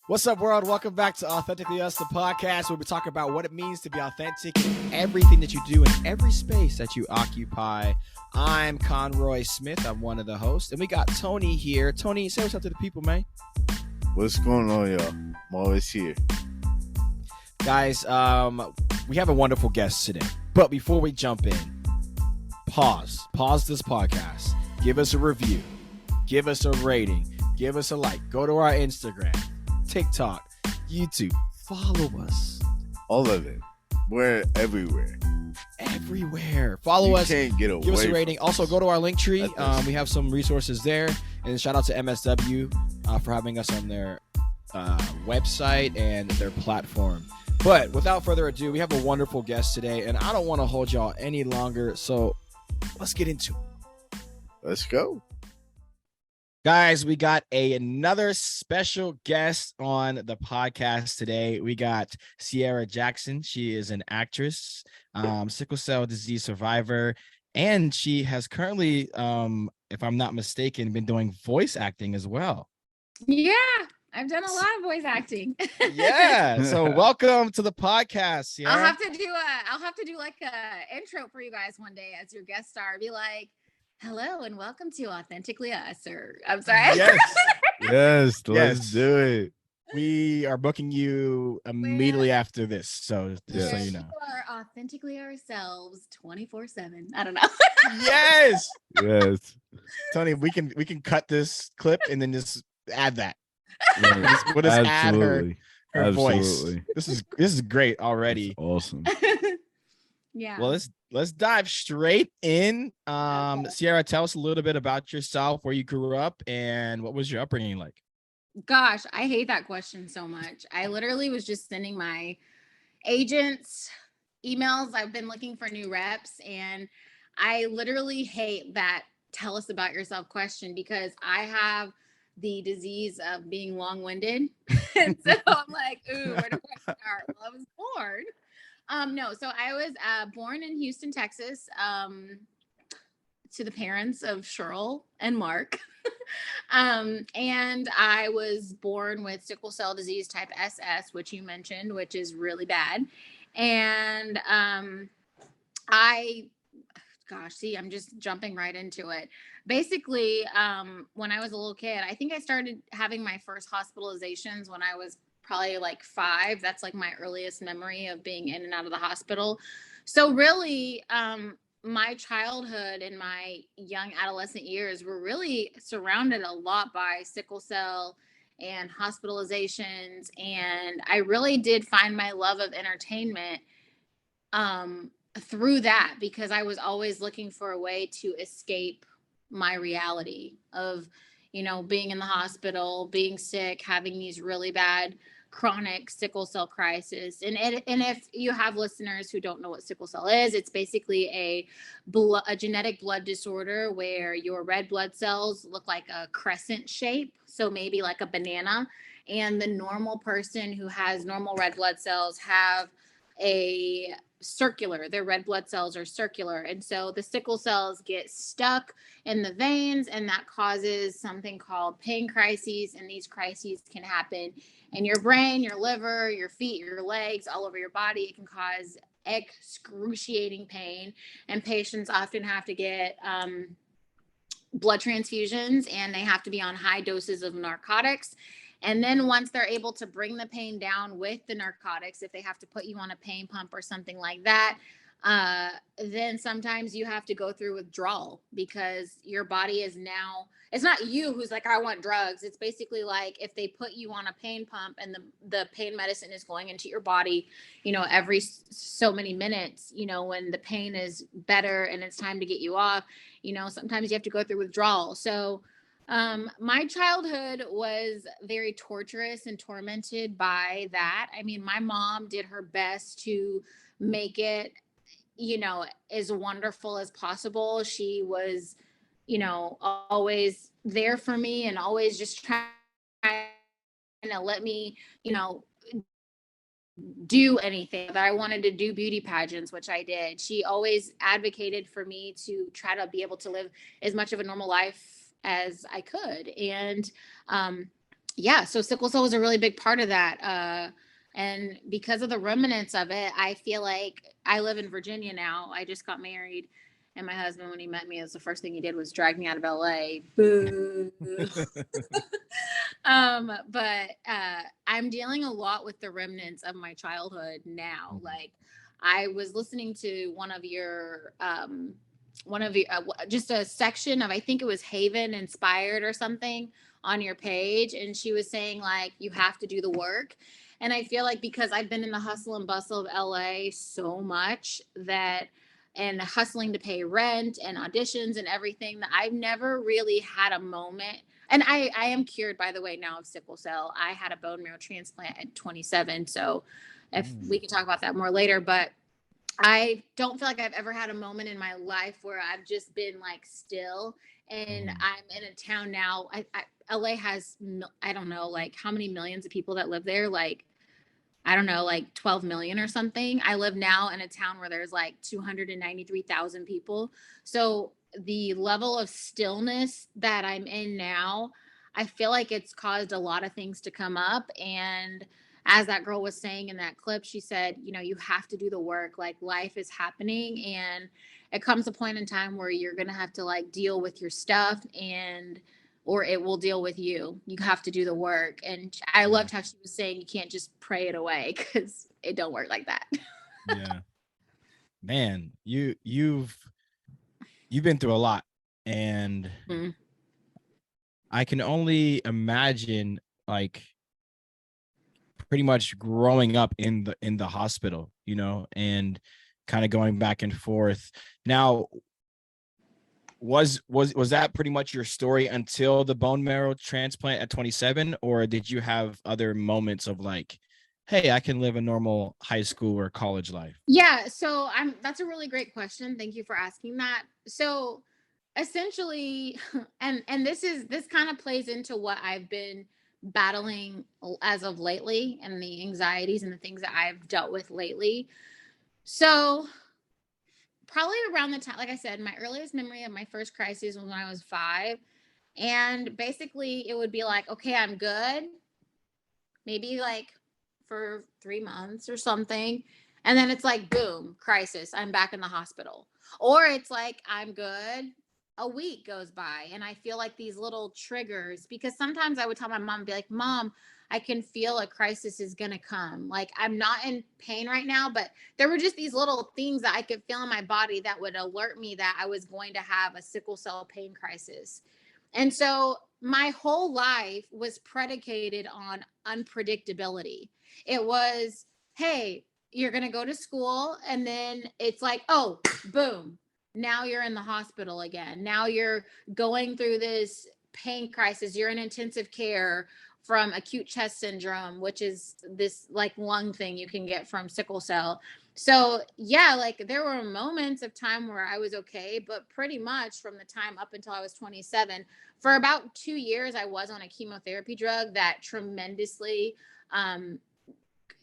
What's up, world? Welcome back to Authentically Us, the podcast where we talk about what it means to be authentic in everything that you do in every space that you occupy. I'm Conroy Smith. I'm one of the hosts. And we got Tony here. Tony, say what's up to the people, man. What's going on, y'all? I'm always here. Guys, we have a wonderful guest today. But before we jump in, pause this podcast. Give us a review. Give us a rating. Give us a like. Go to our Instagram, TikTok, YouTube. Follow us. All of it. We're everywhere. Follow us. Can't get away. Give us a rating. Also, go to our link tree. We have some resources there. And shout out to MSW for having us on their website and their platform. But without further ado, we have a wonderful guest today, and I don't want to hold y'all any longer. So let's get into it. Let's go. Guys, we got another special guest on the podcast today. We got Cierra Jackson. She is an actress, sickle cell disease survivor, and she has currently, if I'm not mistaken, been doing voice acting as well. Yeah, I've done a lot of voice acting. Yeah, so welcome to the podcast, Cierra. I'll have to do like a intro for you guys one day as your guest star. Be like, hello and welcome to Authentically Us, or I'm sorry. Yes, let's do it. We are booking you immediately after this, so just so you know. We are authentically ourselves 24/7. I don't know. Yes. Tony, we can cut this clip and then just add that. Yes, We'll just add her Absolutely. voice. This is great already. That's awesome. Yeah. Well, let's dive straight in. Cierra, tell us a little bit about yourself, where you grew up, and what was your upbringing like? Gosh, I hate that question so much. I literally was just sending my agents emails. I've been looking for new reps, and I literally hate that tell us about yourself question, because I have the disease of being long-winded. And so I'm like, ooh, where do I start? Well, I was born. No, so I was born in Houston, Texas, to the parents of Cheryl and Mark. And I was born with sickle cell disease type SS, which you mentioned, which is really bad. And I'm just jumping right into it. Basically, when I was a little kid, I think I started having my first hospitalizations when I was probably like 5. That's like my earliest memory of being in and out of the hospital. So really, my childhood and my young adolescent years were really surrounded a lot by sickle cell and hospitalizations. And I really did find my love of entertainment through that, because I was always looking for a way to escape my reality of, being in the hospital, being sick, having these really bad chronic sickle cell crisis. And if you have listeners who don't know what sickle cell is, it's basically a genetic blood disorder where your red blood cells look like a crescent shape, so maybe like a banana, and the normal person who has normal red blood cells have their red blood cells are circular. And so the sickle cells get stuck in the veins, and that causes something called pain crises. And these crises can happen in your brain, your liver, your feet, your legs, all over your body. It can cause excruciating pain, and patients often have to get blood transfusions, and they have to be on high doses of narcotics. And then once they're able to bring the pain down with the narcotics, if they have to put you on a pain pump or something like that, then sometimes you have to go through withdrawal, because your body is now, it's not you who's like, I want drugs. It's basically like if they put you on a pain pump and the pain medicine is going into your body, every so many minutes, when the pain is better and it's time to get you off, sometimes you have to go through withdrawal. So my childhood was very torturous and tormented by that. I mean, my mom did her best to make it, as wonderful as possible. She was, always there for me and always just trying to let me, do anything. That I wanted to do beauty pageants, which I did. She always advocated for me to try to be able to live as much of a normal life as I could. And yeah, so sickle cell was a really big part of that. And because of the remnants of it, I feel like I live in Virginia now. I just got married, and my husband, when he met me, was the first thing he did was drag me out of LA. Boo. But I'm dealing a lot with the remnants of my childhood now. Like, I was listening to one of your just a section of, I think it was Haven Inspired or something on your page, and she was saying like you have to do the work. And I feel like because I've been in the hustle and bustle of LA so much, that and hustling to pay rent and auditions and everything, that I've never really had a moment. And I am cured, by the way, now of sickle cell. I had a bone marrow transplant at 27. So if we can talk about that more later, but I don't feel like I've ever had a moment in my life where I've just been like still. And I'm in a town now. LA has, I don't know, like how many millions of people that live there? Like, I don't know, like 12 million or something. I live now in a town where there's like 293,000 people. So the level of stillness that I'm in now, I feel like it's caused a lot of things to come up. And as that girl was saying in that clip, she said, you know, you have to do the work. Like, life is happening, and it comes a point in time where you're going to have to like deal with your stuff, and or it will deal with you. You have to do the work. And I loved how she was saying you can't just pray it away, because it don't work like that. Yeah. Man, you've been through a lot, and I can only imagine like pretty much growing up in the hospital, you know, and kind of going back and forth. Now, was that pretty much your story until the bone marrow transplant at 27, or did you have other moments of like, hey, I can live a normal high school or college life? Yeah, so that's a really great question. Thank you for asking that. So essentially, and this kind of plays into what I've been battling as of lately, and the anxieties and the things that I've dealt with lately. So probably around the time, like I said, my earliest memory of my first crisis was when I was 5. And basically it would be like, okay, I'm good. Maybe like for 3 months or something. And then it's like, boom, crisis. I'm back in the hospital. Or it's like, I'm good. A week goes by and I feel like these little triggers, because sometimes I would tell my mom, be like, Mom, I can feel a crisis is going to come. Like, I'm not in pain right now, but there were just these little things that I could feel in my body that would alert me that I was going to have a sickle cell pain crisis. And so my whole life was predicated on unpredictability. It was, hey, you're going to go to school, and then it's like, oh, boom, now you're in the hospital again. Now you're going through this pain crisis. You're in intensive care from acute chest syndrome, which is this like lung thing you can get from sickle cell. So yeah, like there were moments of time where I was okay, but pretty much from the time up until I was 27, for about 2 years, I was on a chemotherapy drug that tremendously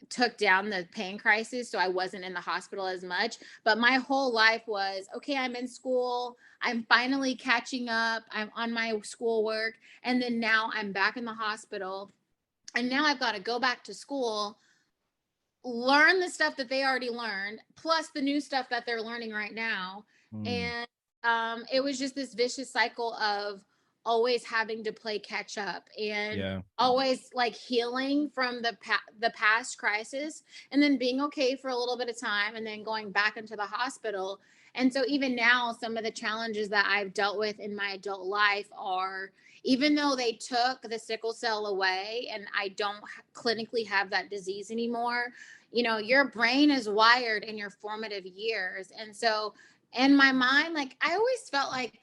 took down the pain crisis. So I wasn't in the hospital as much. But my whole life was, okay, I'm in school. I'm finally catching up. I'm on my schoolwork. And then now I'm back in the hospital. And now I've got to go back to school, learn the stuff that they already learned, plus the new stuff that they're learning right now. And it was just this vicious cycle of always having to play catch up, and always like healing from the past crisis, and then being okay for a little bit of time, and then going back into the hospital. And so even now, some of the challenges that I've dealt with in my adult life are, even though they took the sickle cell away and I don't clinically have that disease anymore, you know, your brain is wired in your formative years. And so in my mind, like I always felt like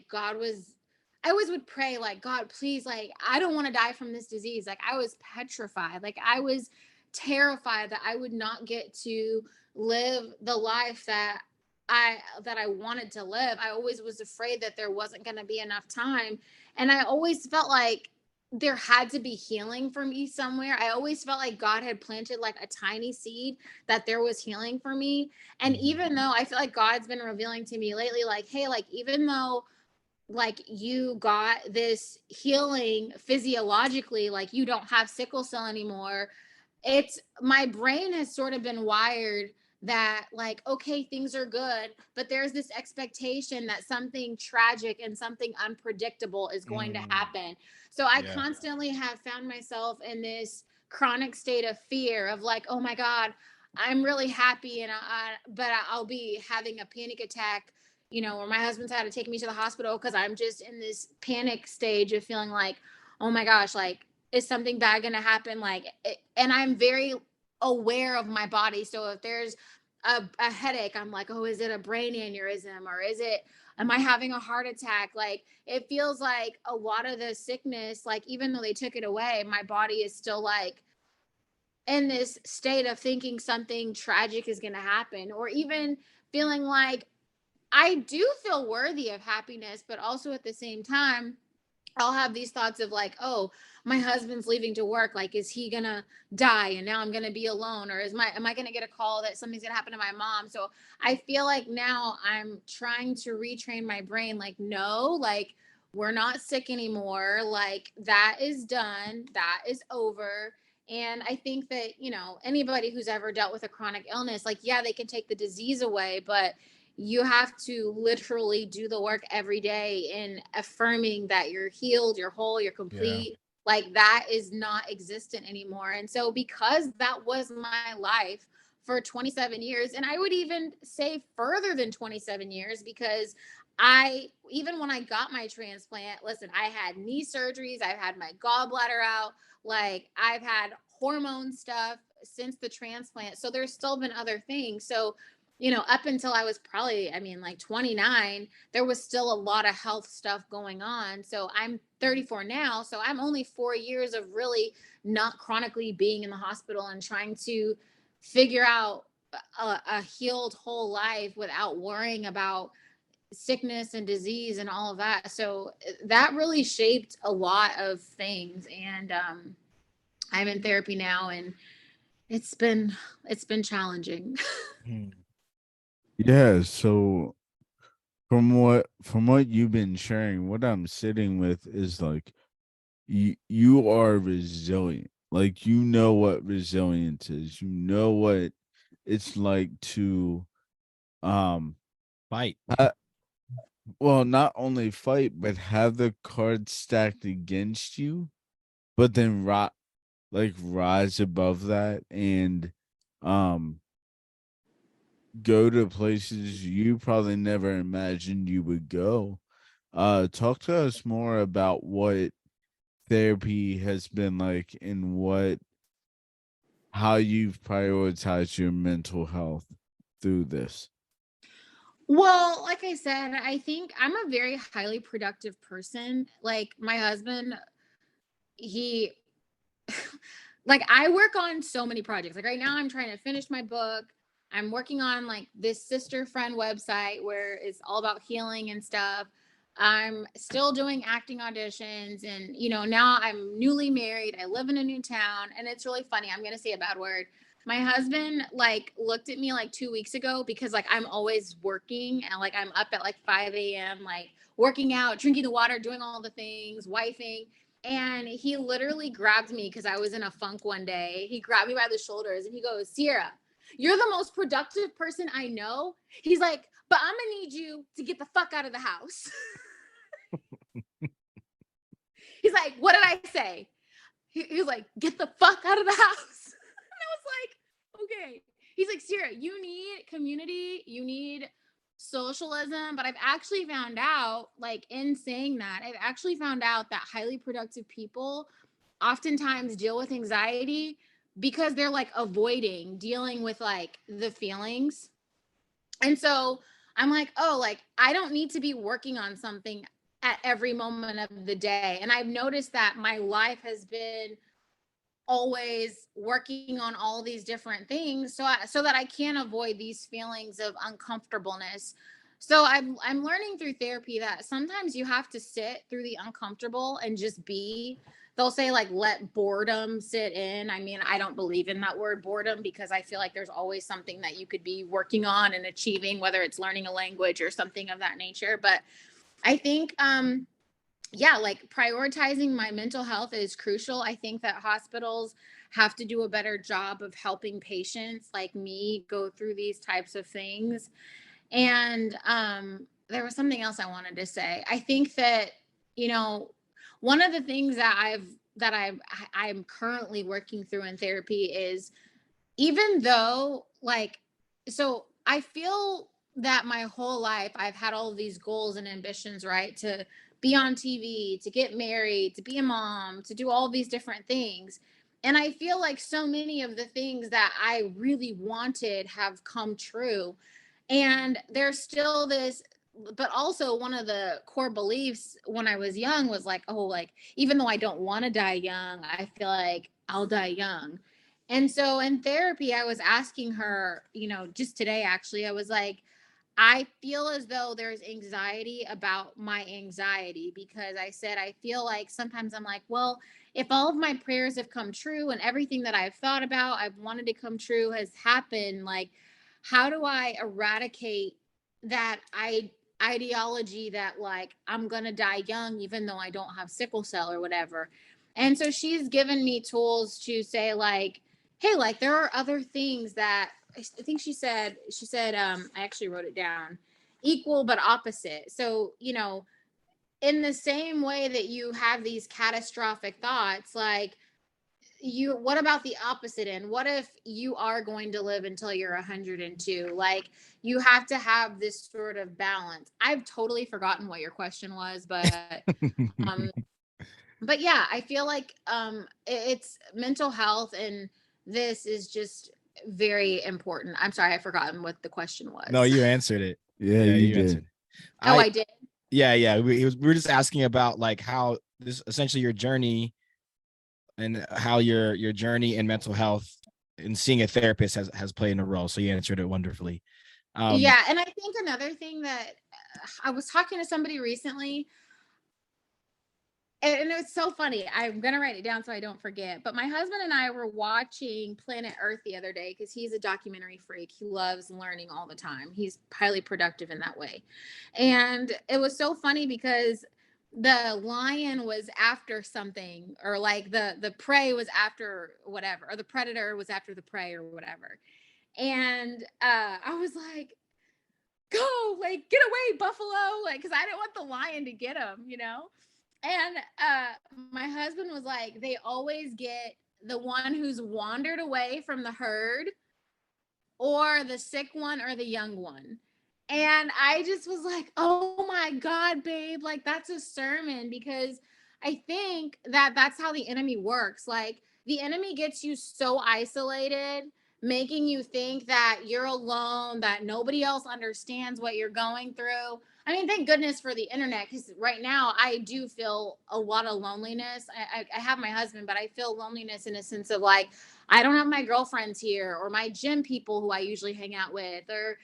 God was, I always would pray like, God, please, like, I don't want to die from this disease. Like I was petrified. Like I was terrified that I would not get to live the life that I wanted to live. I always was afraid that there wasn't going to be enough time. And I always felt like there had to be healing for me somewhere. I always felt like God had planted like a tiny seed that there was healing for me. And even though I feel like God's been revealing to me lately, like, hey, like, even though like you got this healing physiologically, like you don't have sickle cell anymore. It's my brain has sort of been wired that like, okay, things are good, but there's this expectation that something tragic and something unpredictable is going to happen. So I constantly have found myself in this chronic state of fear of like, oh my God, I'm really happy, and but I'll be having a panic attack, or my husband's had to take me to the hospital because I'm just in this panic stage of feeling like, oh my gosh, like, is something bad going to happen? Like, and I'm very aware of my body. So if there's a headache, I'm like, oh, is it a brain aneurysm, or am I having a heart attack? Like, it feels like a lot of the sickness, like, even though they took it away, my body is still like in this state of thinking something tragic is going to happen, or even feeling like I do feel worthy of happiness, but also at the same time, I'll have these thoughts of like, oh, my husband's leaving to work. Like, is he gonna die and now I'm gonna be alone? Or am I gonna get a call that something's gonna happen to my mom? So I feel like now I'm trying to retrain my brain, like, no, like, we're not sick anymore. Like, that is done, that is over. And I think that, anybody who's ever dealt with a chronic illness, like, yeah, they can take the disease away, but you have to literally do the work every day in affirming that you're healed, you're whole, you're complete. Yeah. Like, that is not existent anymore. And so because that was my life for 27 years, and I would even say further than 27 years, because even when I got my transplant, listen, I had knee surgeries, I've had my gallbladder out, like, I've had hormone stuff since the transplant. So there's still been other things. So up until I was probably, like 29, there was still a lot of health stuff going on. So I'm 34 now. So I'm only 4 years of really not chronically being in the hospital and trying to figure out a healed whole life without worrying about sickness and disease and all of that. So that really shaped a lot of things. And I'm in therapy now, and it's been challenging. Yeah, so from what you've been sharing, what I'm sitting with is like you are resilient. Like, you know what resilience is. You know what it's like to fight. Well, not only fight, but have the cards stacked against you, but then rise above that and um go to places you probably never imagined you would go. Talk to us more about what therapy has been like and how you've prioritized your mental health through this. Well, like I said, I think I'm a very highly productive person. Like, my husband, he like, I work on so many projects. Like, right now I'm trying to finish my book. I'm working on like this sister Frennn website where it's all about healing and stuff. I'm still doing acting auditions, and now I'm newly married. I live in a new town, and it's really funny. I'm going to say a bad word. My husband like looked at me like 2 weeks ago, because like I'm always working, and like I'm up at like 5 a.m. like working out, drinking the water, doing all the things, wifing. And he literally grabbed me because I was in a funk one day. He grabbed me by the shoulders and he goes, Cierra, you're the most productive person I know. He's like, but I'm gonna need you to get the fuck out of the house. He's like, what did I say? He was like, get the fuck out of the house. And I was like, okay. He's like, Cierra, you need community, you need socialism. But I've actually found out, like, in saying that, I've actually found out that highly productive people oftentimes deal with anxiety because they're like avoiding dealing with like the feelings. And so I'm like, oh, like, I don't need to be working on something at every moment of the day. And I've noticed that my life has been always working on all these different things so that I can avoid these feelings of uncomfortableness. So I'm learning through therapy that sometimes you have to sit through the uncomfortable and just be. They'll say like, let boredom sit in. I don't believe in that word boredom, because I feel like there's always something that you could be working on and achieving, whether it's learning a language or something of that nature. But I think, yeah, like prioritizing my mental health is crucial. I think that hospitals have to do a better job of helping patients like me go through these types of things. And there was something else I wanted to say. I think that, you know, one of the things I'm currently working through in therapy is, even though, like, so I feel that my whole life I've had all of these goals and ambitions, right? To be on TV, to get married, to be a mom, to do all these different things. And I feel like so many of the things that I really wanted have come true. And there's still this, but also one of the core beliefs when I was young was like, oh, like, even though I don't want to die young, I feel like I'll die young. And so in therapy, I was asking her, just today, actually, I was like, I feel as though there's anxiety about my anxiety, because I said, I feel like sometimes I'm like, well, if all of my prayers have come true and everything that I've thought about, I've wanted to come true has happened, like, how do I eradicate that ideology that, like, I'm going to die young, even though I don't have sickle cell or whatever. And so she's given me tools to say, like, hey, like, there are other things that I think I actually wrote it down, equal but opposite. So, in the same way that you have these catastrophic thoughts, like, what about the opposite end? What if you are going to live until you're 102? Like, you have to have this sort of balance. I've totally forgotten what your question was, um but yeah, I feel like it's mental health, and this is just very important. I'm sorry, I've forgotten what the question was. No, you answered it. Yeah, Yeah, you you answered did. it. Oh, I did. Yeah. We were just asking about like how this essentially your journey, and how your journey in mental health and seeing a therapist has played in a role. So you answered it wonderfully. Yeah, and I think another thing that I was talking to somebody recently, and it was so funny. I'm gonna write it down so I don't forget. But my husband and I were watching Planet Earth the other day because he's a documentary freak. He loves learning all the time. He's highly productive in that way. And it was so funny because the lion was after something, or like the prey was after whatever, or the predator was after the prey or whatever. And I was like, go, like, get away, buffalo, like, because I didn't want the lion to get him. And my husband was like, they always get the one who's wandered away from the herd, or the sick one, or the young one. And I just was like, oh my God, babe, like, that's a sermon, because I think that that's how the enemy works. Like, the enemy gets you so isolated, making you think that you're alone, that nobody else understands what you're going through. I mean, thank goodness for the internet, because right now I do feel a lot of loneliness. I have my husband, but I feel loneliness in a sense of, like, I don't have my girlfriends here, or my gym people who I usually hang out with, or,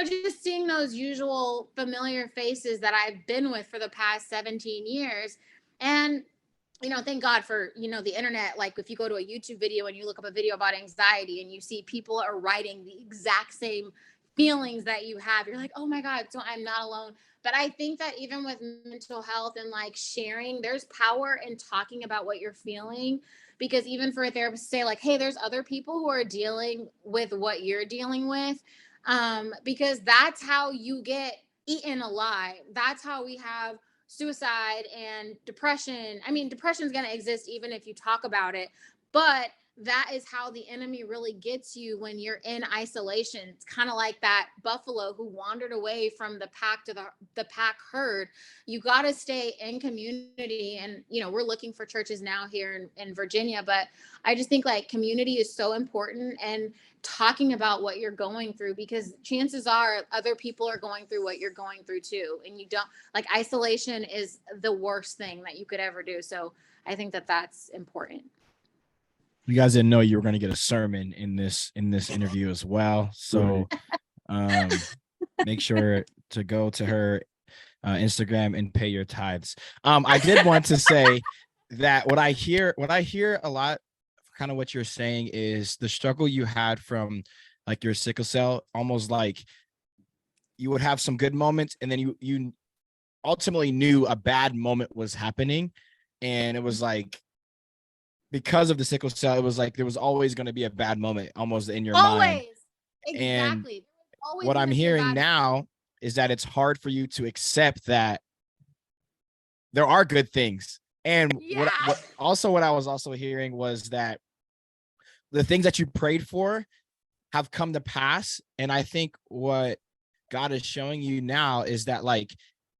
just seeing those usual familiar faces that I've been with for the past 17 years. And, thank God for, the internet. Like, if you go to a YouTube video and you look up a video about anxiety and you see people are writing the exact same feelings that you have, you're like, oh my God, so I'm not alone. But I think that even with mental health and, like, sharing, there's power in talking about what you're feeling, because even for a therapist to say, like, hey, there's other people who are dealing with what you're dealing with, because that's how you get eaten alive. That's how we have suicide and depression. I mean, depression is going to exist even if you talk about it, but that is how the enemy really gets you when you're in isolation. It's kind of like that buffalo who wandered away from the pack to the pack herd. You got to stay in community. And, we're looking for churches now here in Virginia, but I just think, like, community is so important, and talking about what you're going through, because chances are other people are going through what you're going through too. And you don't, like, isolation is the worst thing that you could ever do. So I think that that's important. You guys didn't know you were going to get a sermon in this interview as well. So make sure to go to her Instagram and pay your tithes. I did want to say that what I hear a lot, kind of what you're saying, is the struggle you had from, like, your sickle cell, almost like you would have some good moments, and then you ultimately knew a bad moment was happening. And it was like, because of the sickle cell, it was like there was always going to be a bad moment almost in your mind. Always. And Exactly. Always what I'm gonna be a hearing bad now is that it's hard for you to accept that there are good things. And Yeah. what I was also hearing was that the things that you prayed for have come to pass. And I think what God is showing you now is that, like,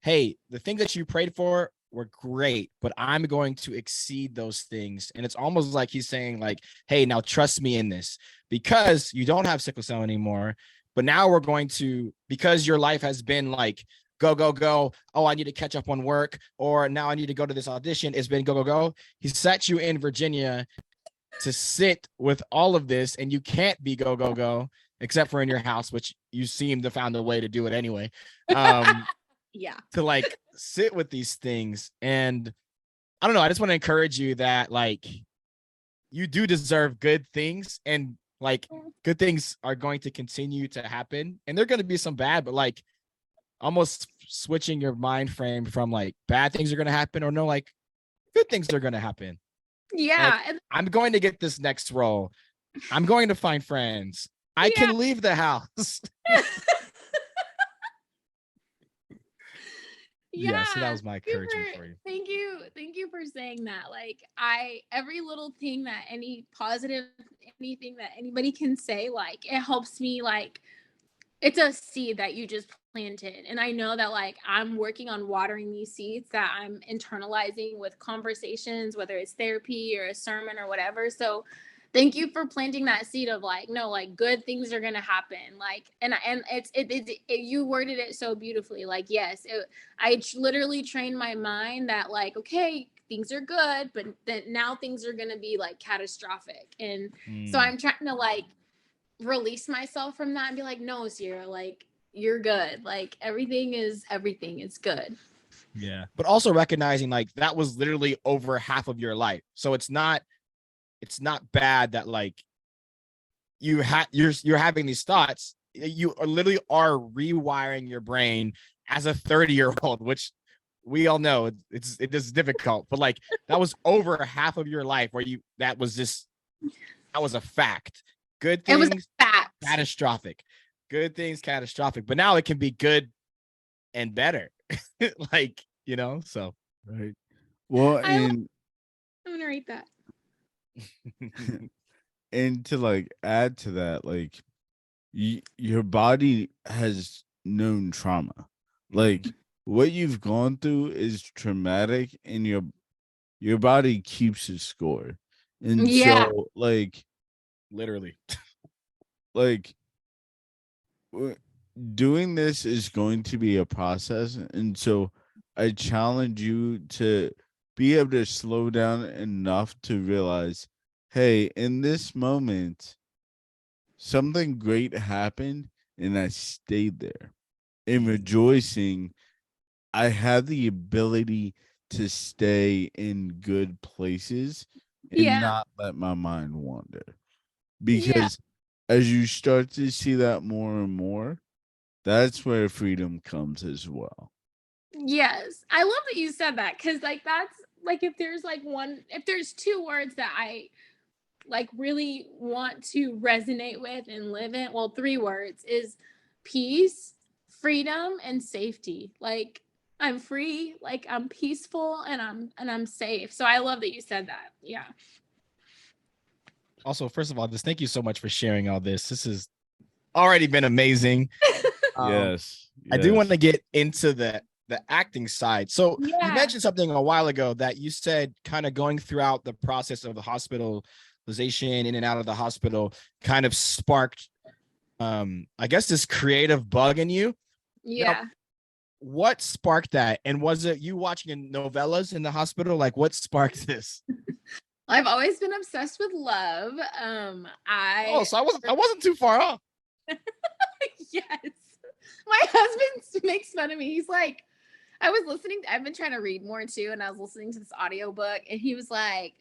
hey, the things that you prayed for were great, but I'm going to exceed those things. And it's almost like he's saying, like, hey, now trust me in this, because you don't have sickle cell anymore. But now we're going to, because your life has been like, go, go, go. Oh, I need to catch up on work, or now I need to go to this audition. It's been go, go, go. He set you in Virginia to sit with all of this, and you can't be go, go, go, except for in your house, which you seem to found a way to do it anyway. Yeah. To like sit with these things. And I don't know, I just want to encourage you that, like, you do deserve good things, and like good things are going to continue to happen, and they're going to be some bad, but like almost switching your mind frame from like bad things are going to happen, or no, like good things are going to happen. Yeah. Like, I'm going to get this next role. I'm going to find friends. I Yeah. can leave the house. Yeah, so that was my encouragement for you. Thank you. Thank you for saying that. Like, every little thing that any positive, anything that anybody can say, like, it helps me. Like, it's a seed that you just planted. And I know that, like, I'm working on watering these seeds that I'm internalizing with conversations, whether it's therapy or a sermon or whatever. So thank you for planting that seed of, like, no, like, good things are going to happen. Like, and you worded it so beautifully. Like, yes, I literally trained my mind that, like, okay, things are good, but then now things are going to be like catastrophic. And so I'm trying to, like, release myself from that and be like, no, Cierra, like, you're good. Like, everything is good. Yeah. But also recognizing, like, that was literally over half of your life. So it's not bad that, like, you're having these thoughts. You literally are rewiring your brain as a 30-year-old, which we all know it is difficult, but like that was over half of your life where that was a fact. Good It was a things, fact. catastrophic. Good things, catastrophic. But now it can be good and better. Like, so. Right. Well, I'm gonna rate that. and to like add to that, like your body has known trauma. Like what you've gone through is traumatic, and your body keeps a score. And Yeah. so like Literally. like doing this is going to be a process, and so I challenge you to be able to slow down enough to realize, hey, in this moment something great happened and I stayed there. In rejoicing, I had the ability to stay in good places and Yeah. not let my mind wander. Yeah. Because as you start to see that more and more, that's where freedom comes as well. Yes. I love that you said that, because, like, that's like, if there's two words that I, like, really want to resonate with and live in, well, three words is peace, freedom, and safety. Like, I'm free, like, I'm peaceful, and I'm safe. So I love that you said that. Yeah. Also, first of all, just thank you so much for sharing all this. This has already been amazing. Yes. I do want to get into the acting side. So you Yeah. mentioned something a while ago that you said kind of going throughout the process of the hospitalization, in and out of the hospital, kind of sparked, I guess, this creative bug in you. Yeah. Now, what sparked that? And was it you watching novellas in the hospital? Like, what sparked this? I've always been obsessed with love. So I wasn't too far off. Yes. My husband makes fun of me. He's like, I've been trying to read more too, and I was listening to this audiobook, and he's like,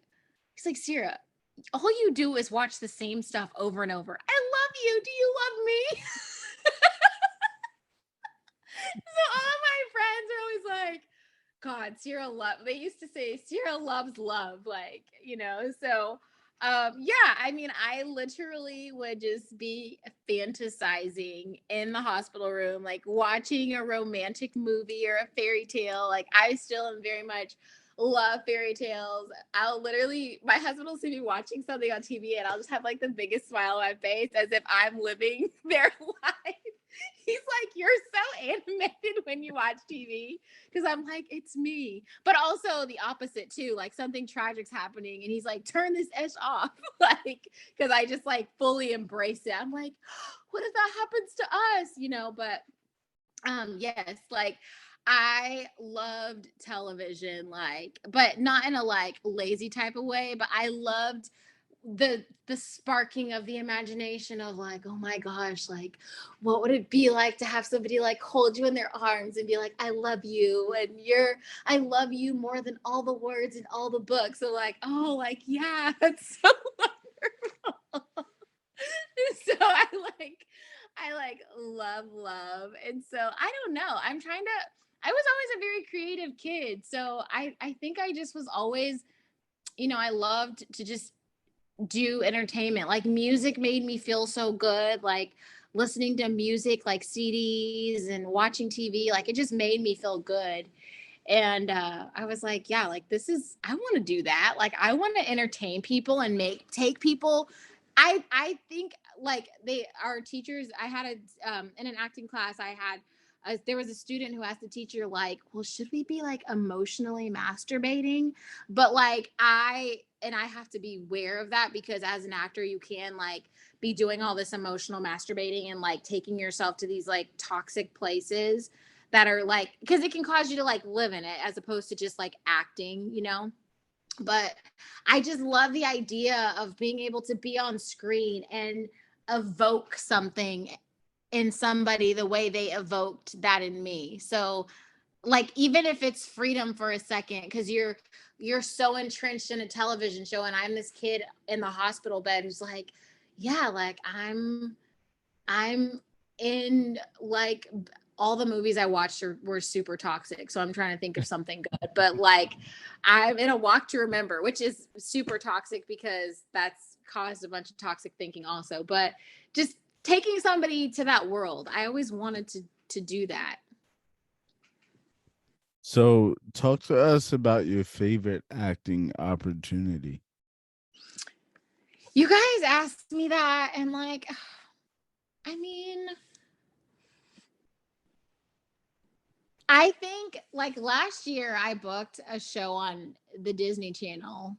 Cierra, all you do is watch the same stuff over and over. I love you. Do you love me? So all of my friends are always like, God, Cierra love. They used to say Cierra loves love, like, you know. So, yeah. I mean, I literally would just be fantasizing in the hospital room, like watching a romantic movie or a fairy tale. Like, I still am very much love fairy tales. I'll literally, my husband will see me watching something on TV, and I'll just have like the biggest smile on my face as if I'm living their life. He's like, you're so animated when you watch TV. Because I'm like, it's me. But also the opposite too. Like something tragic's happening and he's like, turn this ish off. Like, because I just like fully embrace it. I'm like, what if that happens to us? You know, but yes, like I loved television, like, but not in a like lazy type of way, but I loved the sparking of the imagination of like, oh my gosh, like what would it be like to have somebody like hold you in their arms and be like, I love you, and I love you more than all the words in all the books. So like, oh, like, yeah, that's so wonderful. So I like love. And so I don't know. I was always a very creative kid. So I think I just was always, I loved to just do entertainment. Like music made me feel so good. Like listening to music, like CDs and watching TV, like it just made me feel good. And I was like, yeah, like I want to do that. Like I want to entertain people and take people. I think like our teachers, I had in an acting class, there was a student who asked the teacher like, well, should we be like emotionally masturbating? But like I have to be aware of that, because as an actor, you can like be doing all this emotional masturbating and like taking yourself to these like toxic places that are like, because it can cause you to like live in it as opposed to just like acting, But I just love the idea of being able to be on screen and evoke something in somebody the way they evoked that in me. So like, even if it's freedom for a second, because you're so entrenched in a television show, and I'm this kid in the hospital bed who's like, yeah, like I'm in like all the movies I watched were super toxic. So I'm trying to think of something good, but like I'm in A Walk to Remember, which is super toxic because that's caused a bunch of toxic thinking also. But just taking somebody to that world, I always wanted to do that. So, talk to us about your favorite acting opportunity. You guys asked me that, and like, I mean, I think like last year I booked a show on the Disney Channel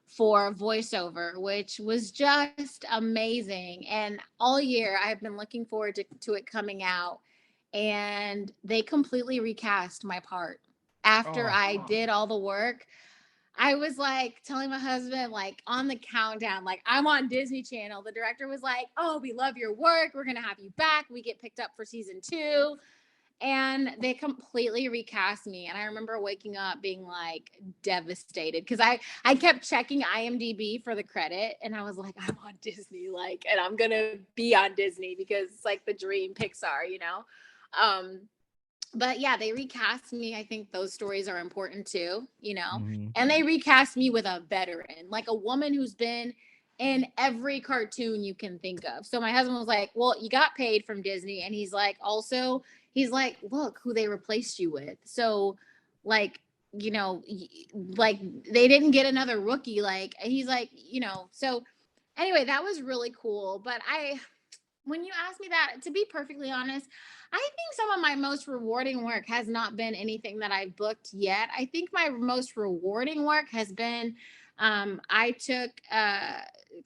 for voiceover, which was just amazing. And all year I've been looking forward to it coming out. And they completely recast my part. After I did all the work, I was like telling my husband, like on the countdown, like I'm on Disney Channel. The director was like, oh, we love your work. We're going to have you back. We get picked up for season 2. And they completely recast me. And I remember waking up being like devastated, because I kept checking IMDb for the credit, and I was like, I'm on Disney, like, and I'm gonna be on Disney because it's like the dream Pixar. But yeah, they recast me. I think those stories are important too, Mm-hmm. and they recast me with a veteran, like a woman who's been in every cartoon you can think of. So my husband was like, well, you got paid from Disney. And he's like, look who they replaced you with. So like, like they didn't get another rookie. Like, he's like, so anyway, that was really cool. But when you ask me that, to be perfectly honest, I think some of my most rewarding work has not been anything that I've booked yet. I think my most rewarding work has been, I took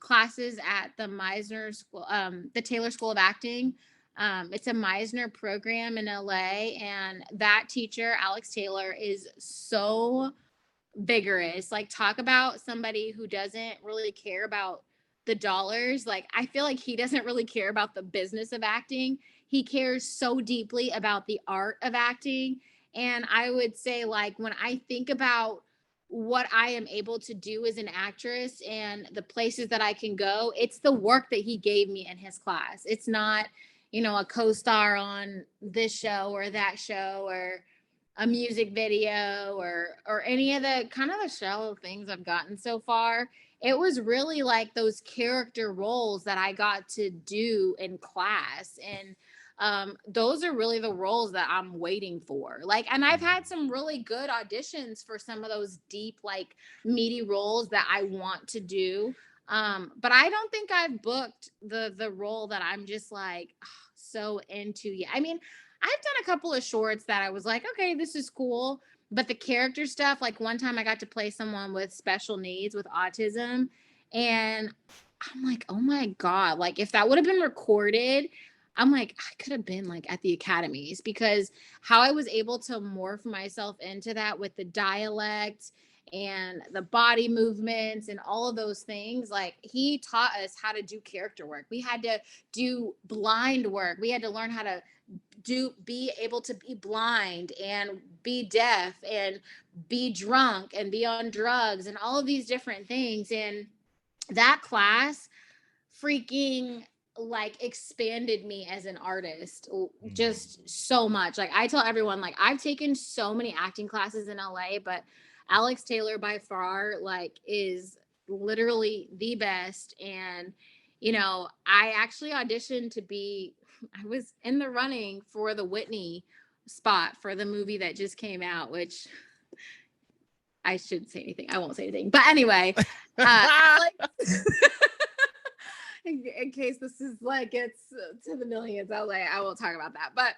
classes at the Meisner School, the Taylor School of Acting. It's a Meisner program in LA, and that teacher, Alex Taylor, is so vigorous. Like, talk about somebody who doesn't really care about the dollars. Like, I feel like he doesn't really care about the business of acting. He cares so deeply about the art of acting. And I would say, like, when I think about what I am able to do as an actress and the places that I can go, it's the work that he gave me in his class. It's not, a co-star on this show or that show, or a music video or any of the kind of the shallow things I've gotten so far. It was really like those character roles that I got to do in class. And those are really the roles that I'm waiting for. Like, and I've had some really good auditions for some of those deep, like meaty roles that I want to do. But I don't think I've booked the role that I'm just like so into yet. I mean, I've done a couple of shorts that I was like, okay, this is cool. But the character stuff, like one time I got to play someone with special needs with autism. And I'm like, oh my God, like if that would have been recorded, I'm like, I could have been like at the academies, because how I was able to morph myself into that with the dialect and the body movements and all of those things. Like he taught us how to do character work. We had to do blind work. We had to learn how to be able to be blind and be deaf and be drunk and be on drugs and all of these different things. And that class freaking like expanded me as an artist just so much. Like I tell everyone, like I've taken so many acting classes in LA, but Alex Taylor by far like is literally the best. And I actually auditioned to be, I was in the running for the Whitney spot for the movie that just came out, which I shouldn't say anything. I won't say anything. But anyway, Alex, in case this is like gets to the millions, I won't talk about that. But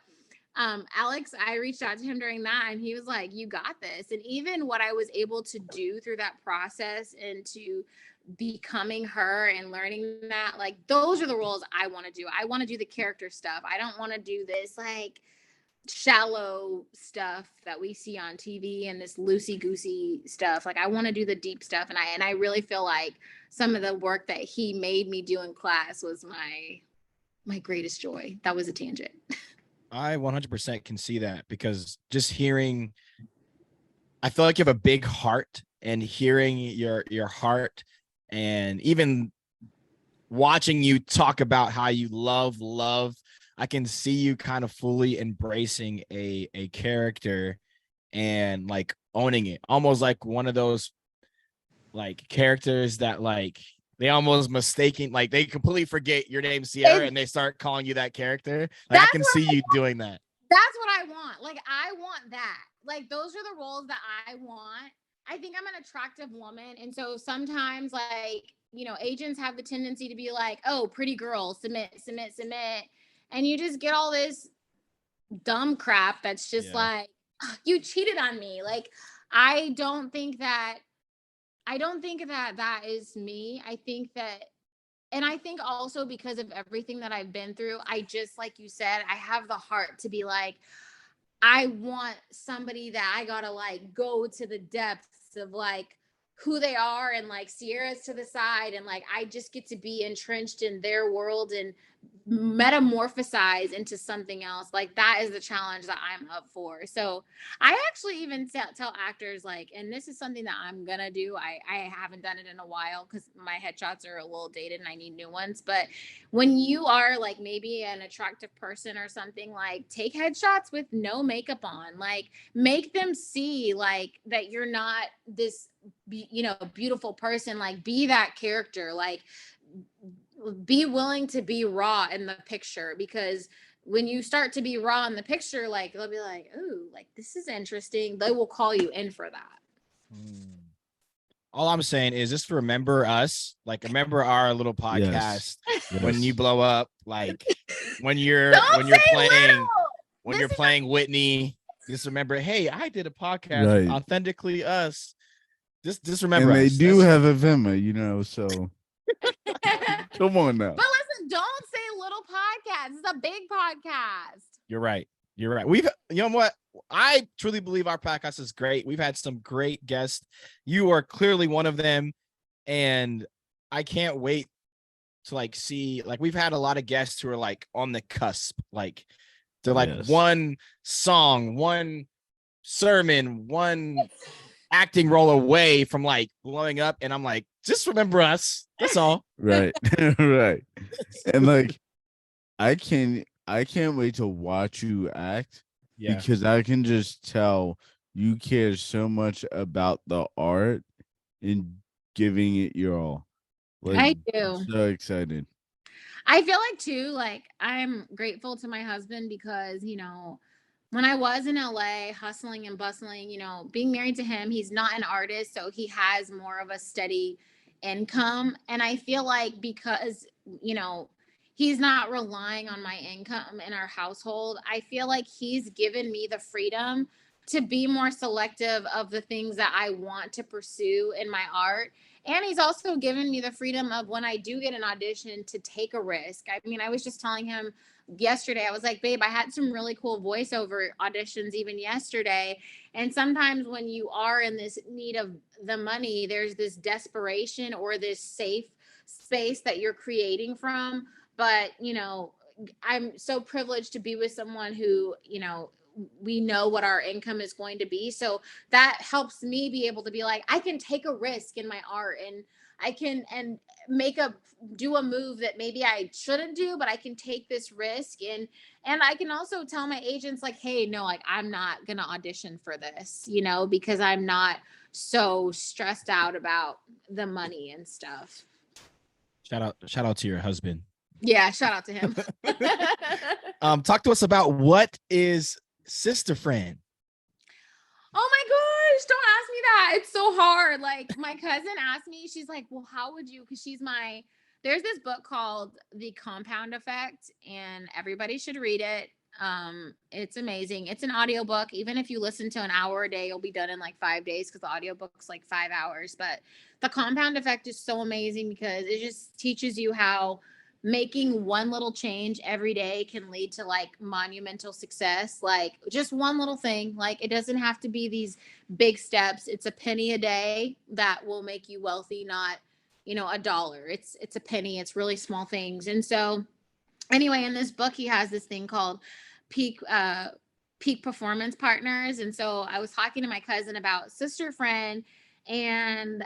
Alex, I reached out to him during that and he was like, you got this. And even what I was able to do through that process and to becoming her and learning that, like those are the roles I want to do. I want to do the character stuff. I don't want to do this like shallow stuff that we see on TV and this loosey goosey stuff. Like I want to do the deep stuff. And I really feel like some of the work that he made me do in class was my greatest joy. That was a tangent. I 100% can see that, because just hearing, I feel like you have a big heart, and hearing your heart, and even watching you talk about how you love, I can see you kind of fully embracing a character and like owning it, almost like one of those like characters that like they almost mistaking, like they completely forget your name Cierra and they start calling you that character. Like I can see you doing that. That's what I want. Like I want that. Like those are the roles that I want. I think I'm an attractive woman, and so sometimes like agents have the tendency to be like, oh, pretty girl, submit, and you just get all this dumb crap that's just like, oh, you cheated on me. Like I don't think that that is me. I think that, and I think also because of everything that I've been through, I just, like you said, I have the heart to be like, I want somebody that I gotta like go to the depths of like who they are, and like Sierra's to the side, and like I just get to be entrenched in their world and metamorphosize into something else. Like that is the challenge that I'm up for. So I actually even tell actors, like, and this is something that I'm gonna do. I haven't done it in a while because my headshots are a little dated and I need new ones. But when you are like maybe an attractive person or something, like take headshots with no makeup on, like make them see like that you're not this beautiful person. Like be that character. Like be willing to be raw in the picture, because when you start to be raw in the picture, like they'll be like, oh, like this is interesting. They will call you in for that. All I'm saying is just remember us, like remember our little podcast when you blow up, like when you're playing Whitney, just remember, hey, I did a podcast, Authentically Us. Just remember and us. They do have a Vimma, so come on now. But listen, don't say little podcast. It's a big podcast. You're right. We've, you know what? I truly believe our podcast is great. We've had some great guests. You are clearly one of them. And I can't wait to like see, like we've had a lot of guests who are like on the cusp. Like they're like one song, one sermon, one acting role away from like blowing up. And I'm like, just remember us. That's all. Right. Right. And like, I can't wait to watch you act, Yeah. because I can just tell you care so much about the art and giving it your all. Like, I I'm do. so excited. I feel like too, like I'm grateful to my husband because, when I was in LA hustling and bustling, being married to him, he's not an artist, so he has more of a steady income. And I feel like because, he's not relying on my income in our household, I feel like he's given me the freedom to be more selective of the things that I want to pursue in my art. And he's also given me the freedom of when I do get an audition to take a risk. I mean, I was just telling him yesterday, I was like, babe, I had some really cool voiceover auditions even yesterday. And sometimes when you are in this need of the money, there's this desperation or this safe space that you're creating from. But, I'm so privileged to be with someone who, we know what our income is going to be. So that helps me be able to be like, I can take a risk in my art, and I can and do a move that maybe I shouldn't do, but I can take this risk. And I can also tell my agents like, hey, no, like I'm not gonna audition for this, because I'm not so stressed out about the money and stuff. Shout out to your husband. Yeah, shout out to him. Talk to us about what is Sister Frennn. Oh my gosh, don't ask me that. It's so hard. Like my cousin asked me, she's like, well, how would you, because there's this book called The Compound Effect, and everybody should read it. It's amazing. It's an audiobook. Even if you listen to an hour a day, you'll be done in like 5 days because the audiobook's like 5 hours. But The Compound Effect is so amazing because it just teaches you how making one little change every day can lead to like monumental success. Like just one little thing. Like it doesn't have to be these big steps. It's a penny a day that will make you wealthy, not $1. It's a penny. It's really small things. And so anyway, in this book he has this thing called peak peak performance partners. And so I was talking to my cousin about Sister Frennn, and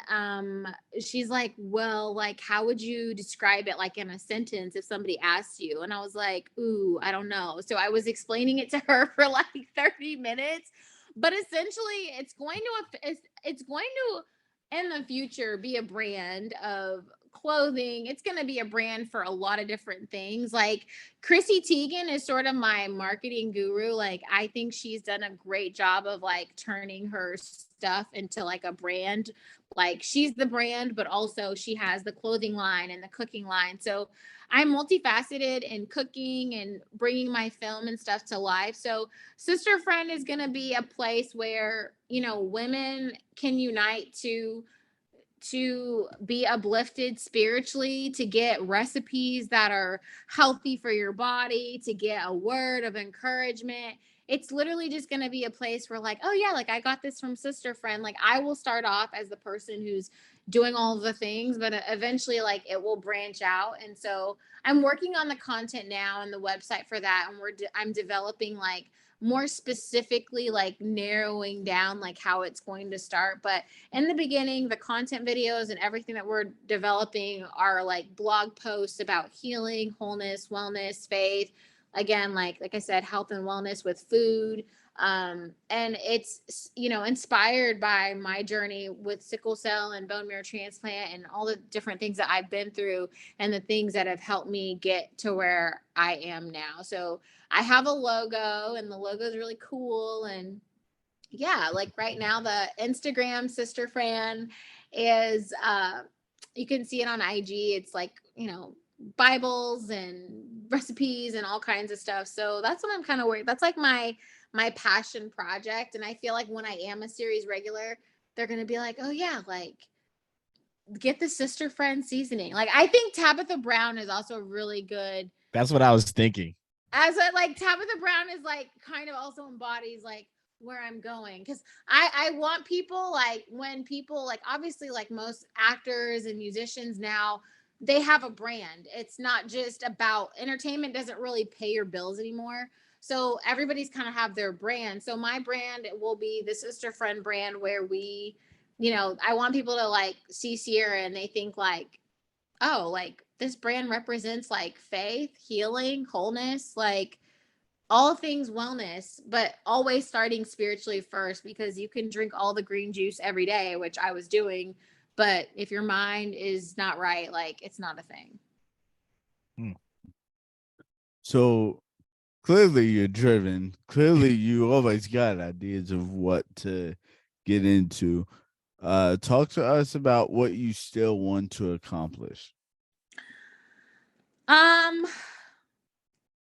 she's like, well, like how would you describe it like in a sentence if somebody asked you? And I was like, ooh, I don't know. So I was explaining it to her for like 30 minutes, but essentially it's going to in the future be a brand of clothing. It's going to be a brand for a lot of different things. Like Chrissy Teigen is sort of my marketing guru. Like I think she's done a great job of like turning her stuff into like a brand. Like she's the brand, but also she has the clothing line and the cooking line. So I'm multifaceted in cooking and bringing my film and stuff to life. So Sister Frennn is going to be a place where, women can unite to be uplifted spiritually, to get recipes that are healthy for your body, to get a word of encouragement. It's literally just going to be a place where like, oh yeah, like I got this from Sister Frennn. Like I will start off as the person who's doing all of the things, but eventually like it will branch out. And so I'm working on the content now and the website for that. And I'm developing like more specifically like narrowing down like how it's going to start. But in the beginning, the content videos and everything that we're developing are like blog posts about healing, wholeness, wellness, faith. Again, like I said, health and wellness with food. And it's, inspired by my journey with sickle cell and bone marrow transplant and all the different things that I've been through and the things that have helped me get to where I am now. So I have a logo, and the logo is really cool. And yeah, like right now the Instagram Sister Frannn is you can see it on IG. It's like, Bibles and recipes and all kinds of stuff. So that's what I'm kind of worried. That's like my passion project. And I feel like when I am a series regular, they're gonna be like, oh yeah, like get the Sister Frennn seasoning. Like I think Tabitha Brown is also really good. That's what I was thinking. Like Tabitha Brown is like kind of also embodies like where I'm going, because I want people, like when people like obviously like most actors and musicians now, they have a brand. It's not just about entertainment, doesn't really pay your bills anymore. So everybody's kind of have their brand. So my brand will be the Sister Frennn brand, where I want people to like see Cierra and they think like, oh, like this brand represents like faith, healing, wholeness. Like all things wellness, but always starting spiritually first, because you can drink all the green juice every day, which I was doing. But if your mind is not right, like, it's not a thing. So clearly you're driven. Clearly you always got ideas of what to get into. Talk to us about what you still want to accomplish. Um,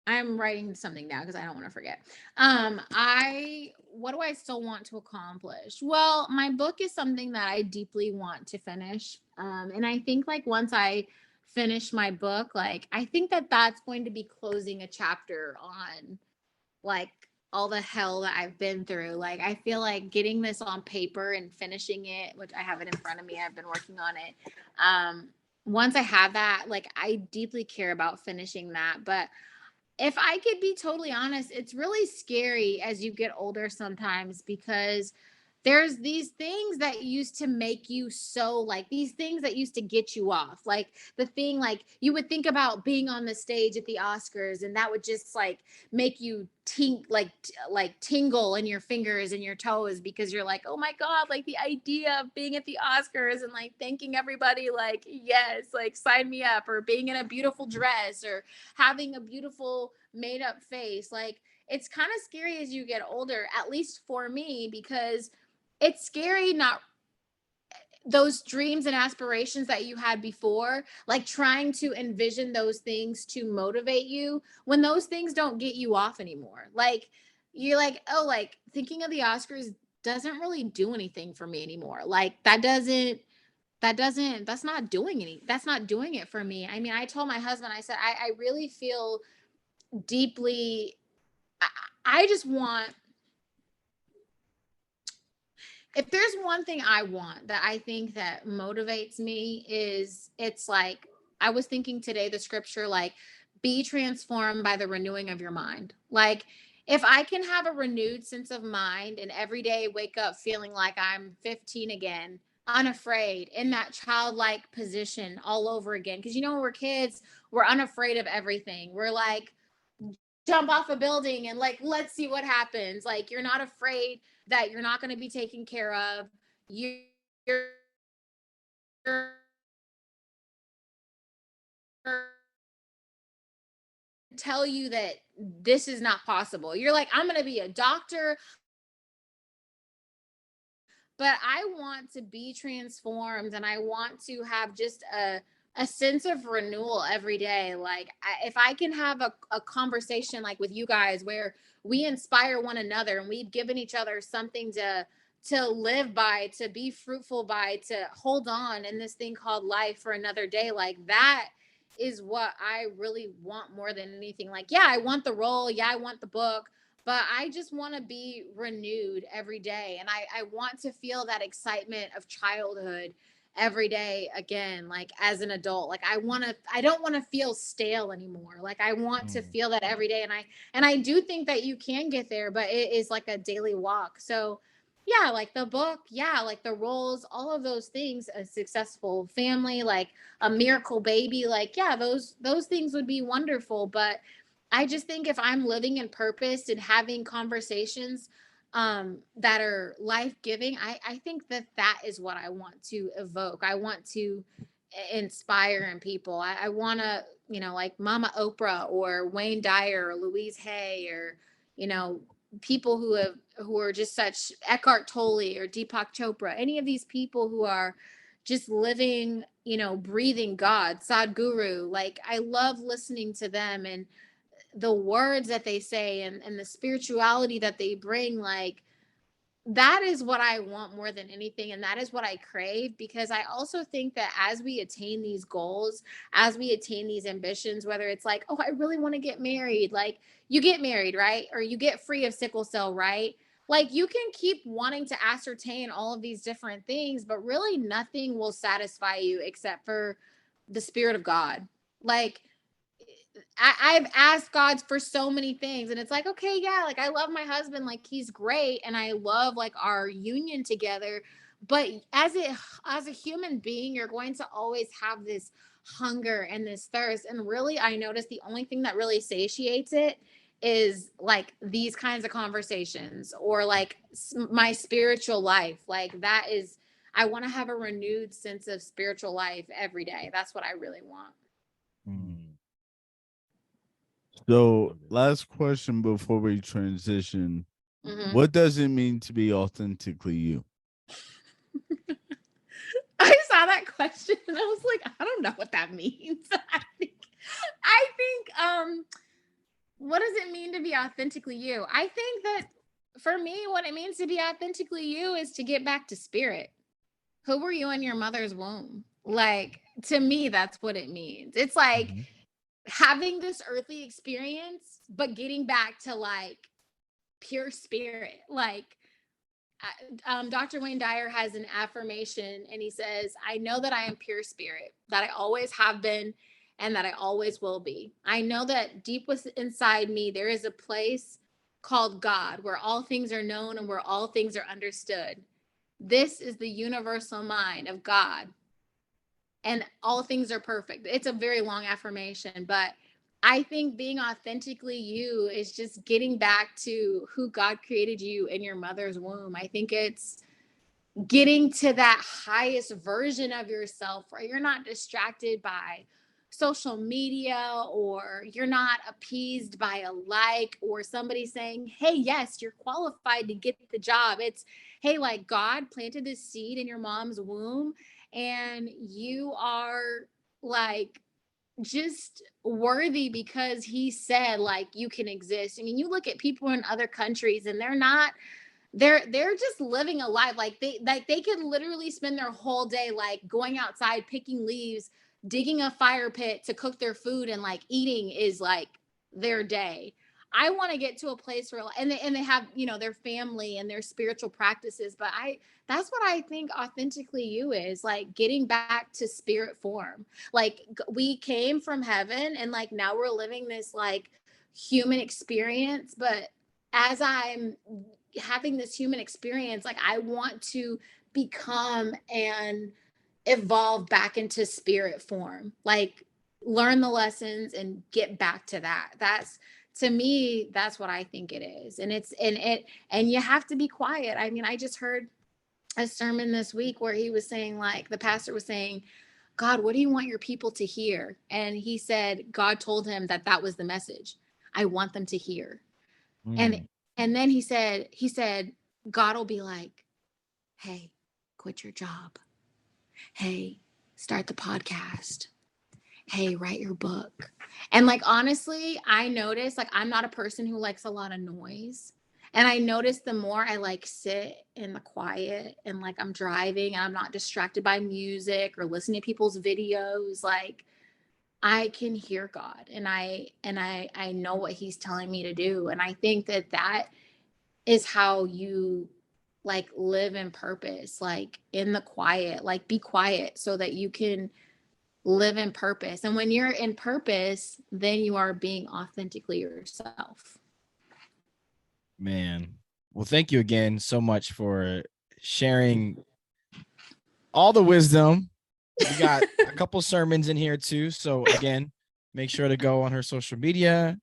I'm writing something down because I don't want to forget. What do I still want to accomplish? Well, my book is something that I deeply want to finish. And I think, like, once I finish my book, like, I think that that's going to be closing a chapter on, like, all the hell that I've been through. Like, I feel like getting this on paper and finishing it, which I have it in front of me, I've been working on it. Once I have that, like, I deeply care about finishing that. But if I could be totally honest, it's really scary as you get older sometimes, because there's these things that used to make you so, like, these things that used to get you off. Like, the thing, like, you would think about being on the stage at the Oscars, and that would just, like, make you tingle in your fingers and your toes, because you're like, oh my God, like, the idea of being at the Oscars and, like, thanking everybody, like, yes, like, sign me up, or being in a beautiful dress, or having a beautiful made up face. Like, it's kind of scary as you get older, at least for me, because it's scary not those dreams and aspirations that you had before, like, trying to envision those things to motivate you when those things don't get you off anymore. Like, you're like, oh, like, thinking of the Oscars doesn't really do anything for me anymore. Like, that's not doing it for me. I mean, I told my husband, I said, I really feel deeply, I, I just want, if there's one thing I want that I think that motivates me, is, it's like, I was thinking today, the scripture, like, be transformed by the renewing of your mind. Like, if I can have a renewed sense of mind and every day wake up feeling like I'm 15 again, unafraid, in that childlike position all over again. Because, when we're kids, we're unafraid of everything. We're like, jump off a building and, like, let's see what happens. Like, you're not afraid that you're not going to be taken care of. You're tell you that this is not possible. You're like, I'm going to be a doctor, but I want to be transformed, and I want to have just a sense of renewal every day. Like, if I can have a conversation, like, with you guys, where we inspire one another and we've given each other something to live by, to be fruitful by, to hold on in this thing called life for another day, like, that is what I really want more than anything. Like, yeah, I want the role, yeah, I want the book, but I just want to be renewed every day. And I want to feel that excitement of childhood every day again, like, as an adult. Like, I don't want to feel stale anymore. Like, I want to feel that every day. And I do think that you can get there, but it is like a daily walk. So yeah, like the book, yeah, like the roles, all of those things, a successful family, like a miracle baby, like, yeah, those things would be wonderful. But I just think if I'm living in purpose and having conversations that are life giving, I think that that is what I want to evoke. I want to inspire in people. I want to, like Mama Oprah or Wayne Dyer or Louise Hay, or, you know, people who are just such, Eckhart Tolle or Deepak Chopra, any of these people who are just living, breathing God, Sadhguru. Like, I love listening to them and the words that they say, and the spirituality that they bring. Like, that is what I want more than anything. And that is what I crave, because I also think that as we attain these goals, as we attain these ambitions, whether it's like, oh, I really want to get married, like, you get married, right? Or you get free of sickle cell, right? Like, you can keep wanting to ascertain all of these different things, but really nothing will satisfy you except for the Spirit of God. Like, I've asked God for so many things, and it's like, okay, yeah, like, I love my husband, like, he's great, and I love, like, our union together. But as a human being, you're going to always have this hunger and this thirst. And really, I notice the only thing that really satiates it is like these kinds of conversations, or like my spiritual life. Like that is, I want to have a renewed sense of spiritual life every day. That's what I really want. So, last question before we transition. Mm-hmm. What does it mean to be authentically you? I saw that question and I was like, I don't know what that means. I think what does it mean to be authentically you? I think that for me, what it means to be authentically you is to get back to spirit. Who were you in your mother's womb? Like, to me, that's what it means. It's like having this earthly experience, but getting back to like pure spirit. Like, Dr. Wayne Dyer has an affirmation and he says, I know that I am pure spirit, that I always have been, and that I always will be. I know that deep inside me, there is a place called God where all things are known and where all things are understood. This is the universal mind of God, and all things are perfect. It's a very long affirmation, but I think being authentically you is just getting back to who God created you in your mother's womb. I think it's getting to that highest version of yourself where you're not distracted by social media, or you're not appeased by a like or somebody saying, hey, yes, you're qualified to get the job. It's, hey, like God planted this seed in your mom's womb and you are like just worthy because he said like you can exist. I mean, you look at people in other countries and they're just living a life like they could literally spend their whole day like going outside picking leaves, digging a fire pit to cook their food, and like eating is like their day. I want to get to a place where and they have, you know, their family and their spiritual practices, but that's what I think authentically you is, like getting back to spirit form. Like we came from heaven and like now we're living this like human experience, but as I'm having this human experience, like I want to become and evolve back into spirit form, like learn the lessons and get back to that. That's, to me, that's what I think it is. And and you have to be quiet. I mean, I just heard a sermon this week where he was saying, like the pastor was saying, God, what do you want your people to hear? And he said God told him that that was the message. I want them to hear. And then he said God will be like, hey, quit your job. Hey, start the podcast. Hey, write your book. And like honestly, I noticed like I'm not a person who likes a lot of noise. And I noticed the more I like sit in the quiet and like I'm driving and I'm not distracted by music or listening to people's videos, like I can hear God and I know what he's telling me to do. And I think that that is how you like live in purpose, like in the quiet, like be quiet so that you can live in purpose. And when you're in purpose, then you are being authentically yourself. Man. Well, thank you again so much for sharing all the wisdom. We got a couple sermons in here too. So again, make sure to go on her social media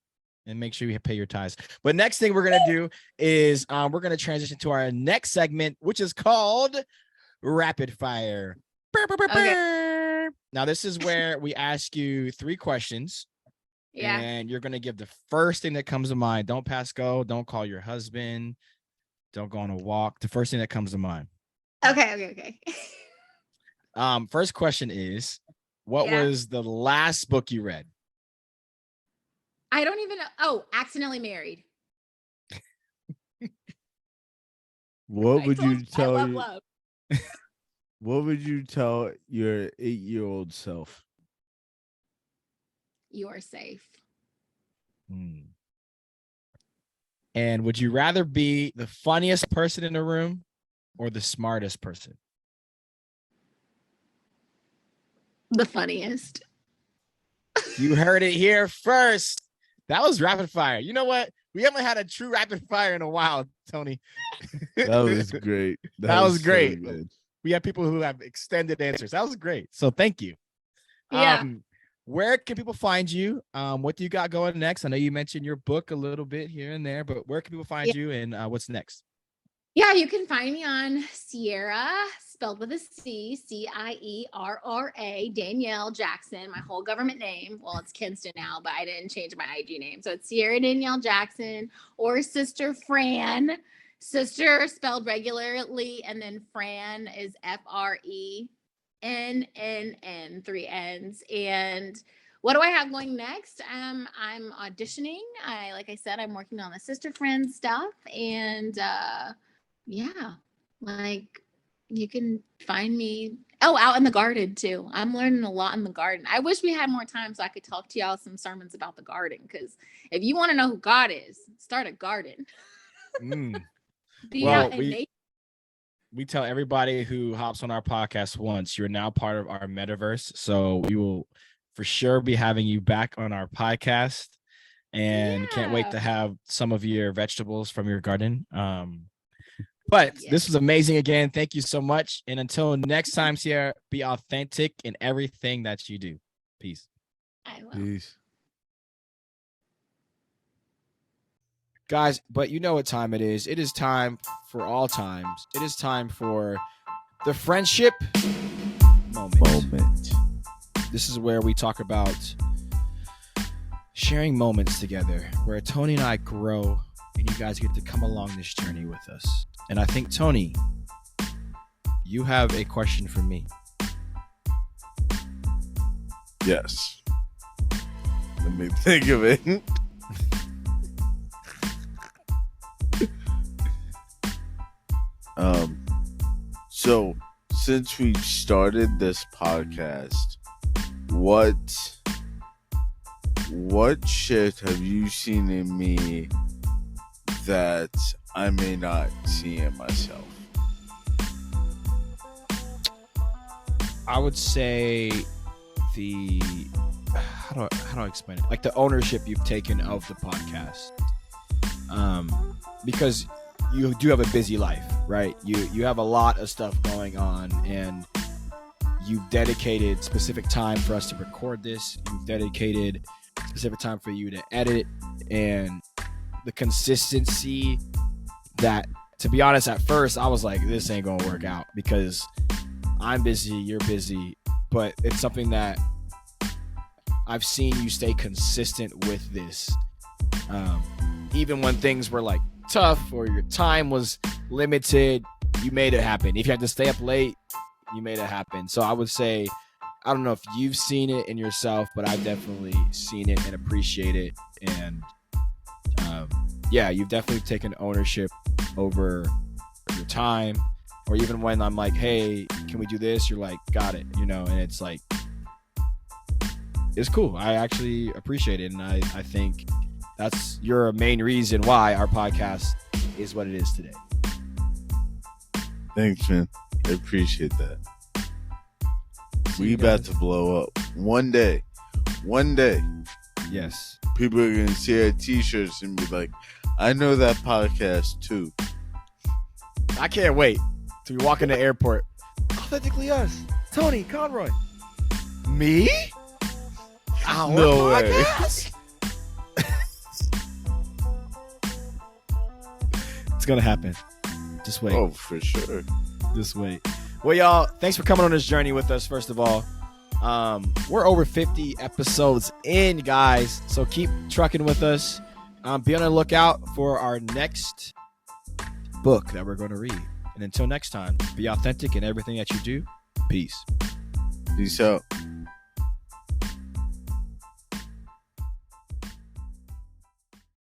and make sure you pay your tithes. But next thing we're going to do is we're going to transition to our next segment, which is called Rapid Fire. Okay. Now, this is where we ask you 3 questions. Yeah. And you're going to give the first thing that comes to mind. Don't pass go. Don't call your husband. Don't go on a walk. The first thing that comes to mind. Okay. First question is, what was the last book you read? I don't even know. Oh, Accidentally Married. What would you tell What would you tell your 8-year-old self? You are safe. And would you rather be the funniest person in the room or the smartest person? The funniest. You heard it here first. That was rapid fire. You know what? We haven't had a true rapid fire in a while, Tony. That was great. That was great. So we have people who have extended answers. That was great. So thank you. Yeah. where can people find you? What do you got going next? I know you mentioned your book a little bit here and there, but where can people find you, and what's next? Yeah, you can find me on Cierra, spelled with a C, Cierra, Danielle Jackson, my whole government name. Well, it's Kinston now, but I didn't change my IG name. So it's Cierra Danielle Jackson, or Sister Frannn. Sister spelled regularly, and then Frannn is Frennn, 3 N's. And what do I have going next? I'm auditioning. Like I said, I'm working on the Sister Frennn stuff, and yeah, like you can find me out in the garden too. I'm learning a lot in the garden. I wish we had more time so I could talk to y'all some sermons about the garden, because if you want to know who God is, start a garden. Well, we tell everybody who hops on our podcast once, you're now part of our metaverse, so we will for sure be having you back on our podcast, and can't wait to have some of your vegetables from your garden. But this was amazing again. Thank you so much. And until next time, Cierra, be authentic in everything that you do. Peace. I will. Peace. Guys, but you know what time it is. It is time for all times. It is time for the friendship moment. This is where we talk about sharing moments together, where Tony and I grow, and you guys get to come along this journey with us. And I think, Tony, you have a question for me. Yes. Let me think of it. So since we started this podcast, what shit have you seen in me that I may not see in myself? I would say how do I explain it? Like the ownership you've taken of the podcast. Because you do have a busy life, right? You have a lot of stuff going on, and you've dedicated specific time for us to record this. You've dedicated specific time for you to edit, and the consistency that, to be honest, at first I was like, this ain't gonna work out because I'm busy, you're busy, but it's something that I've seen you stay consistent with this. Even when things were like tough or your time was limited, you made it happen. If you had to stay up late, you made it happen. So I would say, I don't know if you've seen it in yourself, but I've definitely seen it and appreciate it. And you've definitely taken ownership over your time. Or even when I'm like, hey, can we do this? You're like, got it, and it's like, it's cool. I actually appreciate it. And I think you're a main reason why our podcast is what it is today. Thanks, man. I appreciate that. We about to blow up. One day. Yes. People are going to see our t-shirts and be like, I know that podcast too. I can't wait to be walking the airport. Authentically us. Tony Conroy. Me? No way. It's going to happen. Just wait. Oh, for sure. Just wait. Well, y'all, thanks for coming on this journey with us, first of all. We're over 50 episodes in, guys. So keep trucking with us. Be on the lookout for our next book that we're going to read. And until next time, be authentic in everything that you do. Peace. Peace out.